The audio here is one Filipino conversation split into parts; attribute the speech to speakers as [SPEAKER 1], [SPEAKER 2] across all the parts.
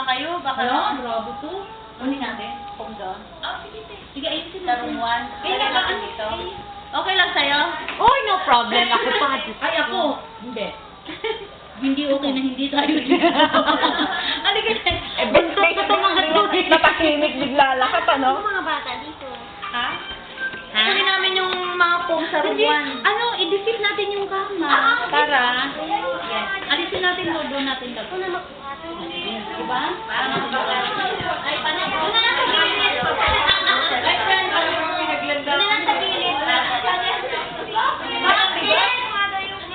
[SPEAKER 1] kayo, baka...
[SPEAKER 2] Ano? Grabe to.
[SPEAKER 1] Kunin natin, kung doon.
[SPEAKER 2] Sige, ayusin
[SPEAKER 1] Sa
[SPEAKER 2] natin.
[SPEAKER 1] room 1.
[SPEAKER 2] Kaya
[SPEAKER 1] Kaya
[SPEAKER 2] naman
[SPEAKER 1] dito. Okay lang sa'yo?
[SPEAKER 3] Oy, no problem. Ako pa.
[SPEAKER 2] Ay, ako. Hindi. Hindi okay na hindi tayo dito. Halika na.
[SPEAKER 3] Eh, buntot ko itong mga tuloy. Napakimik, naglalakat, ano?
[SPEAKER 4] Mga bata dito.
[SPEAKER 1] Ha? Kunin namin yung mga foam sa room
[SPEAKER 2] Hindi,
[SPEAKER 1] 1.
[SPEAKER 2] ano, i-defeat natin yung kama.
[SPEAKER 1] Para?
[SPEAKER 2] Alisin natin doon natin dito. Diba?
[SPEAKER 1] Para
[SPEAKER 2] Ay, paano? Doon na lang sa gilid. Ay, friend, doon na lang sa gilid.
[SPEAKER 4] Bakit?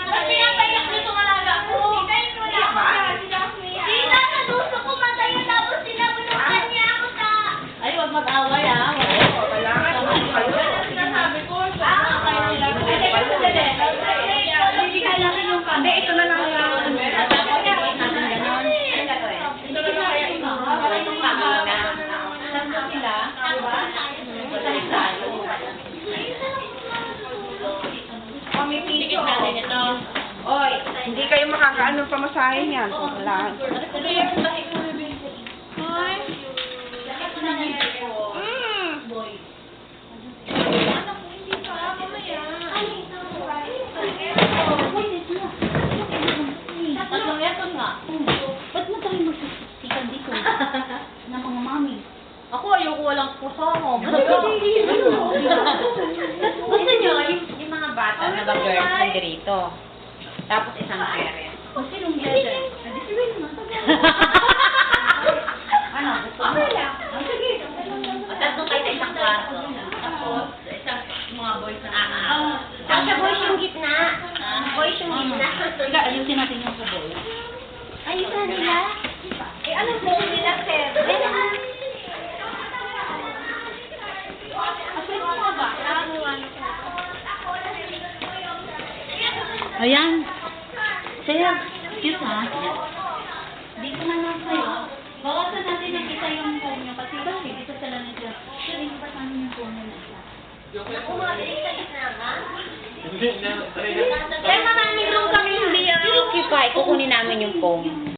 [SPEAKER 4] Ba't pinapayak niyo itong alaga ko? Sina sa duso ko matayo tapos sinabunutan niya ako sa...
[SPEAKER 2] Ay, huwag mag-away, ha?
[SPEAKER 1] Sinasabi ko,
[SPEAKER 2] Bibigyan natin yung kama. Ito na lang yung... At tapos, i-voice natin ganon.
[SPEAKER 1] ito na lang kaya ito. Itong kakina.
[SPEAKER 2] Saan na sila? Diba? Sa lisayo.
[SPEAKER 1] Dikit natin ito.
[SPEAKER 3] Oy, hindi kayo makakaano pamasahin yan. Wala.
[SPEAKER 2] Tatlong eton nga. Ba't mo tayo magsisikan dito? Na mga mami.
[SPEAKER 1] Ako, ayoko walang kusong.
[SPEAKER 3] Gusto nyo, yung mga bata na ba-girls nandito. Tapos isang parent.
[SPEAKER 2] O, sinong gender? Hindi si Will naman.
[SPEAKER 3] Ano, gusto mo?
[SPEAKER 1] At tatlong kayo sa isang kwarto. Tapos, isang mga boys na
[SPEAKER 4] Sa boys yung gitna. Boys yung gitna.
[SPEAKER 2] Sige, ayusin natin yung sa boy.
[SPEAKER 4] Ayun na nila. Eh, anong gusto nila, sir?
[SPEAKER 2] Ayan. Sir, cute ha? Dito na lang sa'yo. Bawasan natin ng isa yung phone niyo kasi kasi dito sila na dyan. Sir, hindi pa namin yung phone niyo na isa.
[SPEAKER 4] Umabalik sa gitna ka?
[SPEAKER 3] Eh, maraming room kami hindi occupy. Kukunin namin yung phone.